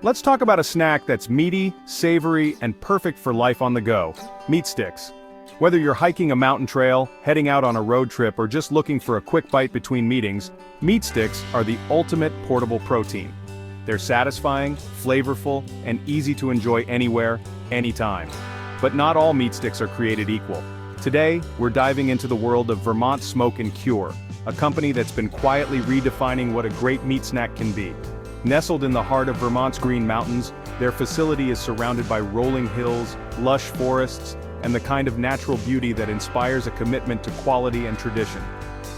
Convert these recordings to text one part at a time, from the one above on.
Let's talk about a snack that's meaty, savory, and perfect for life on the go: meat sticks. Whether you're hiking a mountain trail, heading out on a road trip, or just looking for a quick bite between meetings, meat sticks are the ultimate portable protein. They're satisfying, flavorful, and easy to enjoy anywhere, anytime. But not all meat sticks are created equal. Today, we're diving into the world of Vermont Smoke and Cure, a company that's been quietly redefining what a great meat snack can be. Nestled in the heart of Vermont's Green Mountains, their facility is surrounded by rolling hills, lush forests, and the kind of natural beauty that inspires a commitment to quality and tradition.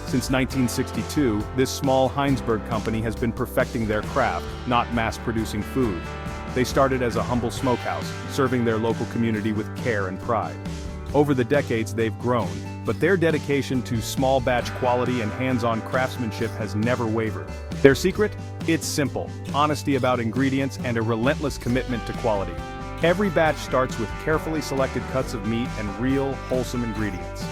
Since 1962, this small Heinsberg company has been perfecting their craft, not mass-producing food. They started as a humble smokehouse, serving their local community with care and pride. Over the decades they've grown, but their dedication to small batch quality and hands-on craftsmanship has never wavered. Their secret? It's simple: honesty about ingredients and a relentless commitment to quality. Every batch starts with carefully selected cuts of meat and real, wholesome ingredients.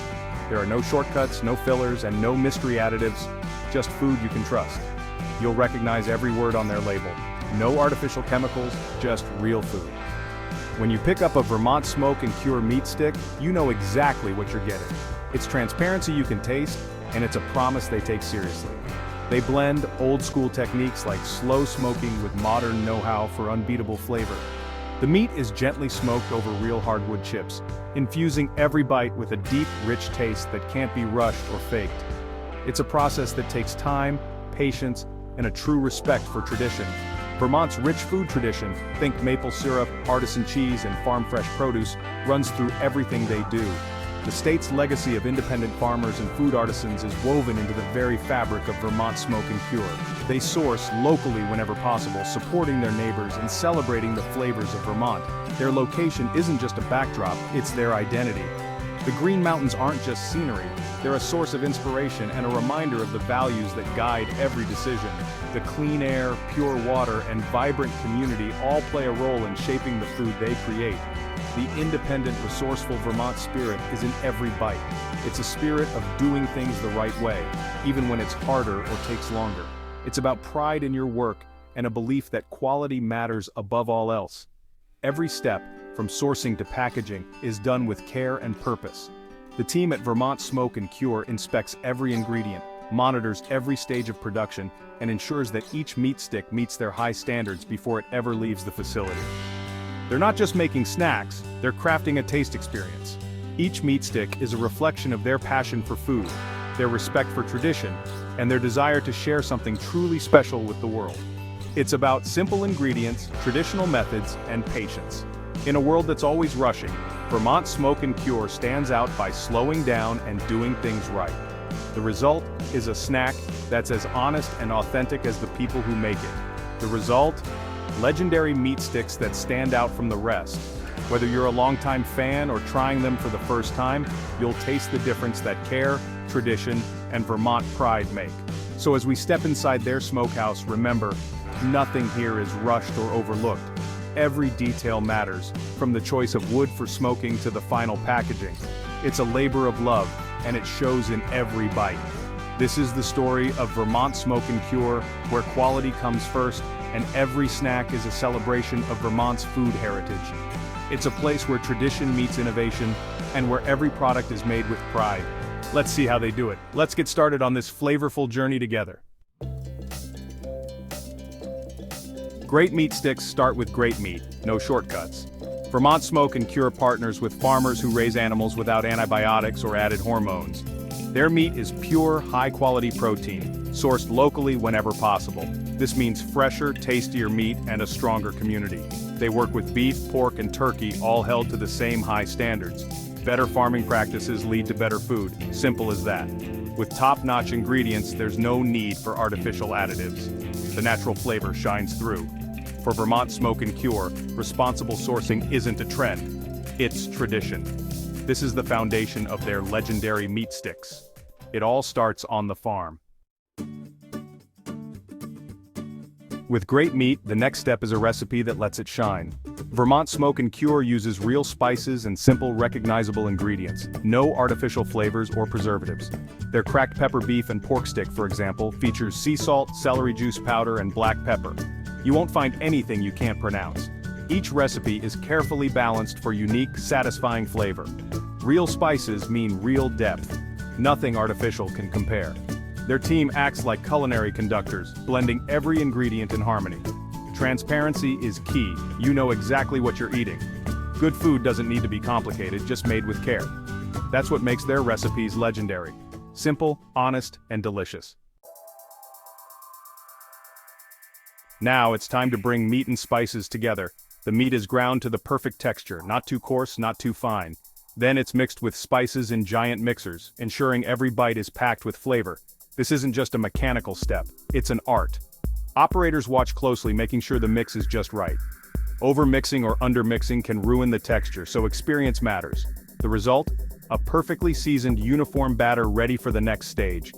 There are no shortcuts, no fillers, and no mystery additives, just food you can trust. You'll recognize every word on their label. No artificial chemicals, just real food. When you pick up a Vermont Smoke and Cure meat stick, you know exactly what you're getting. It's transparency you can taste, and it's a promise they take seriously. They blend old-school techniques like slow smoking with modern know-how for unbeatable flavor. The meat is gently smoked over real hardwood chips, infusing every bite with a deep, rich taste that can't be rushed or faked. It's a process that takes time, patience, and a true respect for tradition. Vermont's rich food tradition, think maple syrup, artisan cheese, and farm-fresh produce, runs through everything they do. The state's legacy of independent farmers and food artisans is woven into the very fabric of Vermont Smoke and Cure. They source locally whenever possible, supporting their neighbors and celebrating the flavors of Vermont. Their location isn't just a backdrop, it's their identity. The Green Mountains aren't just scenery, they're a source of inspiration and a reminder of the values that guide every decision. The clean air, pure water, and vibrant community all play a role in shaping the food they create. The independent, resourceful Vermont spirit is in every bite. It's a spirit of doing things the right way, even when it's harder or takes longer. It's about pride in your work and a belief that quality matters above all else. Every step, from sourcing to packaging, is done with care and purpose. The team at Vermont Smoke and Cure inspects every ingredient, monitors every stage of production, and ensures that each meat stick meets their high standards before it ever leaves the facility. They're not just making snacks, they're crafting a taste experience. Each meat stick is a reflection of their passion for food, their respect for tradition, and their desire to share something truly special with the world. It's about simple ingredients, traditional methods, and patience. In a world that's always rushing, Vermont Smoke and Cure stands out by slowing down and doing things right. The result is a snack that's as honest and authentic as the people who make it. The result? Legendary meat sticks that stand out from the rest. Whether you're a longtime fan or trying them for the first time, you'll taste the difference that care, tradition, and Vermont pride make. So as we step inside their smokehouse, remember, nothing here is rushed or overlooked. Every detail matters, from the choice of wood for smoking to the final packaging. It's a labor of love, and it shows in every bite. This is the story of Vermont Smoke and Cure, where quality comes first, and every snack is a celebration of Vermont's food heritage. It's a place where tradition meets innovation, and where every product is made with pride. Let's see how they do it. Let's get started on this flavorful journey together. Great meat sticks start with great meat, no shortcuts. Vermont Smoke and Cure partners with farmers who raise animals without antibiotics or added hormones. Their meat is pure, high-quality protein, sourced locally whenever possible. This means fresher, tastier meat and a stronger community. They work with beef, pork, and turkey, all held to the same high standards. Better farming practices lead to better food, simple as that. With top-notch ingredients, there's no need for artificial additives. The natural flavor shines through. For Vermont Smoke and Cure, responsible sourcing isn't a trend, it's tradition. This is the foundation of their legendary meat sticks. It all starts on the farm. With great meat, the next step is a recipe that lets it shine. Vermont Smoke and Cure uses real spices and simple, recognizable ingredients, no artificial flavors or preservatives. Their cracked pepper beef and pork stick, for example, features sea salt, celery juice powder, and black pepper. You won't find anything you can't pronounce. Each recipe is carefully balanced for unique, satisfying flavor. Real spices mean real depth. Nothing artificial can compare. Their team acts like culinary conductors, blending every ingredient in harmony. Transparency is key. You know exactly what you're eating. Good food doesn't need to be complicated, just made with care. That's what makes their recipes legendary. Simple, honest, and delicious. Now it's time to bring meat and spices together. The meat is ground to the perfect texture, not too coarse, not too fine. Then it's mixed with spices in giant mixers, ensuring every bite is packed with flavor. This isn't just a mechanical step, it's an art. Operators watch closely, making sure the mix is just right. Over-mixing or under-mixing can ruin the texture, so experience matters. The result? A perfectly seasoned, uniform batter ready for the next stage.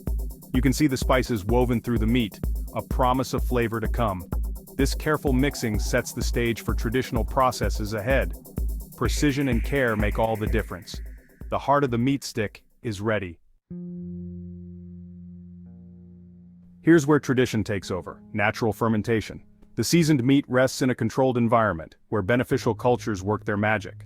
You can see the spices woven through the meat, a promise of flavor to come. This careful mixing sets the stage for traditional processes ahead. Precision and care make all the difference. The heart of the meat stick is ready. Here's where tradition takes over: natural fermentation. The seasoned meat rests in a controlled environment, where beneficial cultures work their magic.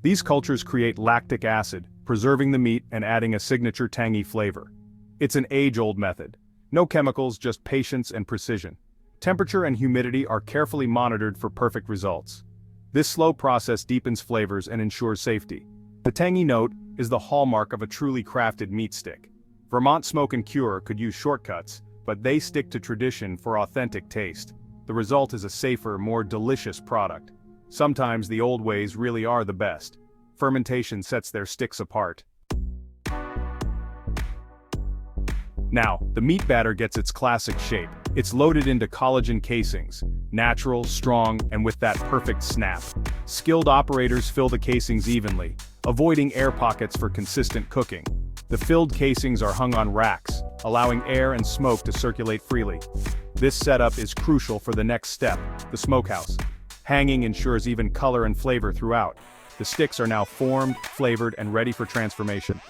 These cultures create lactic acid, preserving the meat and adding a signature tangy flavor. It's an age-old method. No chemicals, just patience and precision. Temperature and humidity are carefully monitored for perfect results. This slow process deepens flavors and ensures safety. The tangy note is the hallmark of a truly crafted meat stick. Vermont Smoke and Cure could use shortcuts, but they stick to tradition for authentic taste. The result is a safer, more delicious product. Sometimes the old ways really are the best. Fermentation sets their sticks apart. Now, the meat batter gets its classic shape. It's loaded into collagen casings, natural, strong, and with that perfect snap. Skilled operators fill the casings evenly, avoiding air pockets for consistent cooking. The filled casings are hung on racks, allowing air and smoke to circulate freely. This setup is crucial for the next step, the smokehouse. Hanging ensures even color and flavor throughout. The sticks are now formed, flavored, and ready for transformation.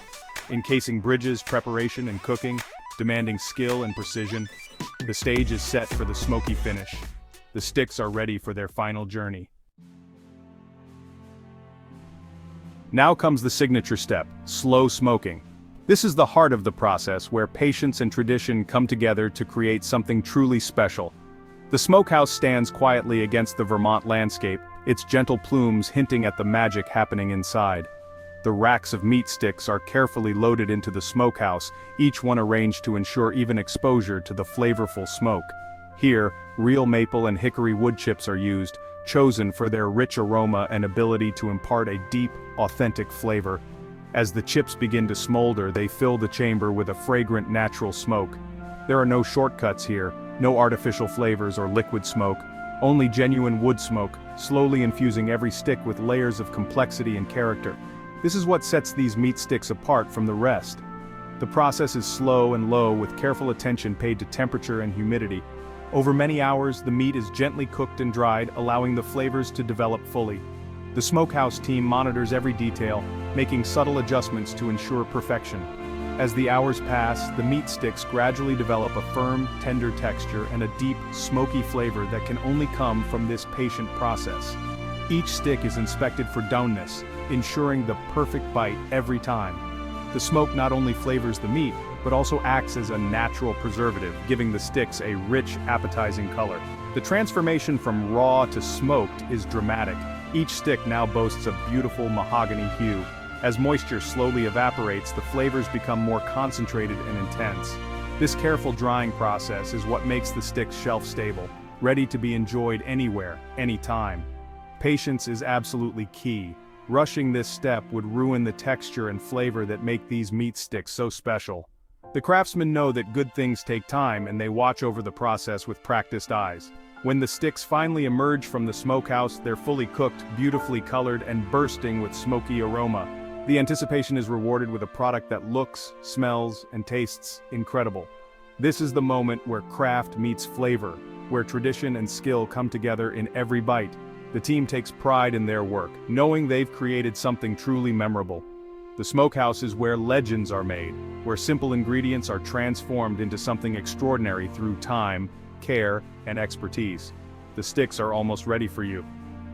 Encasing bridges, preparation, and cooking, demanding skill and precision. The stage is set for the smoky finish. The sticks are ready for their final journey. Now comes the signature step, slow smoking. This is the heart of the process, where patience and tradition come together to create something truly special. The smokehouse stands quietly against the Vermont landscape, its gentle plumes hinting at the magic happening inside. The racks of meat sticks are carefully loaded into the smokehouse, each one arranged to ensure even exposure to the flavorful smoke. Here, real maple and hickory wood chips are used, chosen for their rich aroma and ability to impart a deep, authentic flavor. As the chips begin to smolder, they fill the chamber with a fragrant natural smoke. There are no shortcuts here, no artificial flavors or liquid smoke, only genuine wood smoke, slowly infusing every stick with layers of complexity and character. This is what sets these meat sticks apart from the rest. The process is slow and low, with careful attention paid to temperature and humidity. Over many hours, the meat is gently cooked and dried, allowing the flavors to develop fully. The smokehouse team monitors every detail, making subtle adjustments to ensure perfection. As the hours pass, the meat sticks gradually develop a firm, tender texture and a deep, smoky flavor that can only come from this patient process. Each stick is inspected for doneness, ensuring the perfect bite every time. The smoke not only flavors the meat, but also acts as a natural preservative, giving the sticks a rich, appetizing color. The transformation from raw to smoked is dramatic. Each stick now boasts a beautiful mahogany hue. As moisture slowly evaporates, the flavors become more concentrated and intense. This careful drying process is what makes the sticks shelf-stable, ready to be enjoyed anywhere, anytime. Patience is absolutely key. Rushing this step would ruin the texture and flavor that make these meat sticks so special. The craftsmen know that good things take time, and they watch over the process with practiced eyes. When the sticks finally emerge from the smokehouse, they're fully cooked, beautifully colored, and bursting with smoky aroma. The anticipation is rewarded with a product that looks, smells, and tastes incredible. This is the moment where craft meets flavor, where tradition and skill come together in every bite. The team takes pride in their work, knowing they've created something truly memorable. The smokehouse is where legends are made, where simple ingredients are transformed into something extraordinary through time, care, and expertise. the sticks are almost ready for you.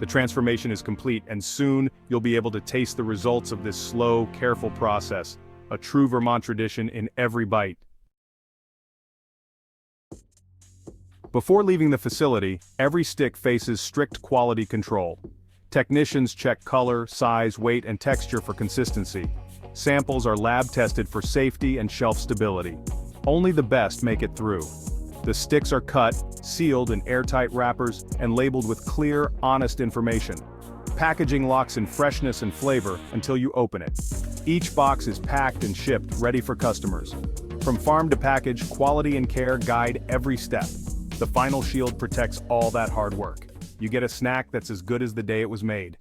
The transformation is complete, and soon you'll be able to taste the results of this slow, careful process, a true Vermont tradition in every bite. Before leaving the facility, every stick faces strict quality control. Technicians check color, size, weight, and texture for consistency. Samples are lab-tested for safety and shelf stability. Only the best make it through. The sticks are cut, sealed in airtight wrappers, and labeled with clear, honest information. Packaging locks in freshness and flavor until you open it. Each box is packed and shipped, ready for customers. From farm to package, quality and care guide every step. The final shield protects all that hard work. You get a snack that's as good as the day it was made.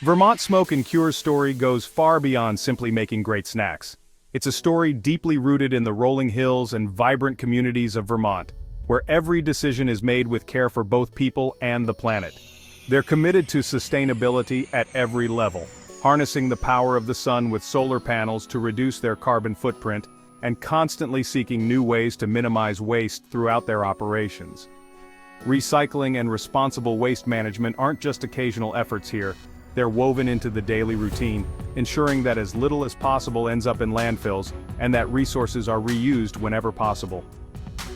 Vermont Smoke and Cure's story goes far beyond simply making great snacks. It's a story deeply rooted in the rolling hills and vibrant communities of Vermont, where every decision is made with care for both people and the planet. They're committed to sustainability at every level, harnessing the power of the sun with solar panels to reduce their carbon footprint, and constantly seeking new ways to minimize waste throughout their operations. Recycling and responsible waste management aren't just occasional efforts here, they're woven into the daily routine, ensuring that as little as possible ends up in landfills, and that resources are reused whenever possible.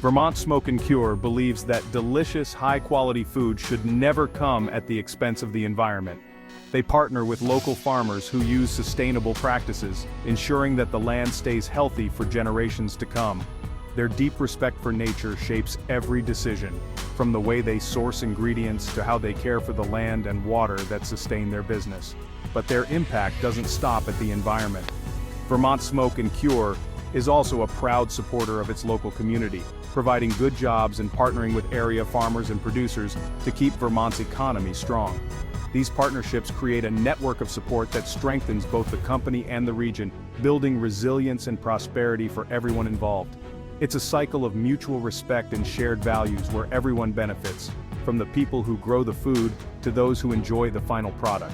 Vermont Smoke and Cure believes that delicious, high-quality food should never come at the expense of the environment. They partner with local farmers who use sustainable practices, ensuring that the land stays healthy for generations to come. Their deep respect for nature shapes every decision, from the way they source ingredients to how they care for the land and water that sustain their business. But their impact doesn't stop at the environment. Vermont Smoke and Cure is also a proud supporter of its local community, providing good jobs and partnering with area farmers and producers to keep Vermont's economy strong. These partnerships create a network of support that strengthens both the company and the region, building resilience and prosperity for everyone involved. It's a cycle of mutual respect and shared values where everyone benefits, from the people who grow the food to those who enjoy the final product.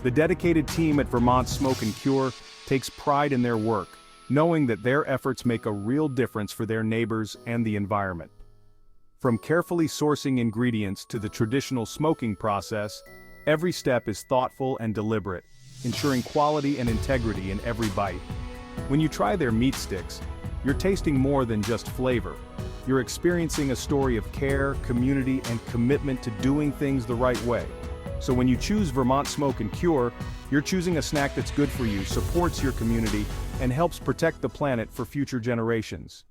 The dedicated team at Vermont Smoke and Cure takes pride in their work, knowing that their efforts make a real difference for their neighbors and the environment. From carefully sourcing ingredients to the traditional smoking process, every step is thoughtful and deliberate, ensuring quality and integrity in every bite. When you try their meat sticks, you're tasting more than just flavor. You're experiencing a story of care, community, and commitment to doing things the right way. So when you choose Vermont Smoke and Cure, you're choosing a snack that's good for you, supports your community, and helps protect the planet for future generations.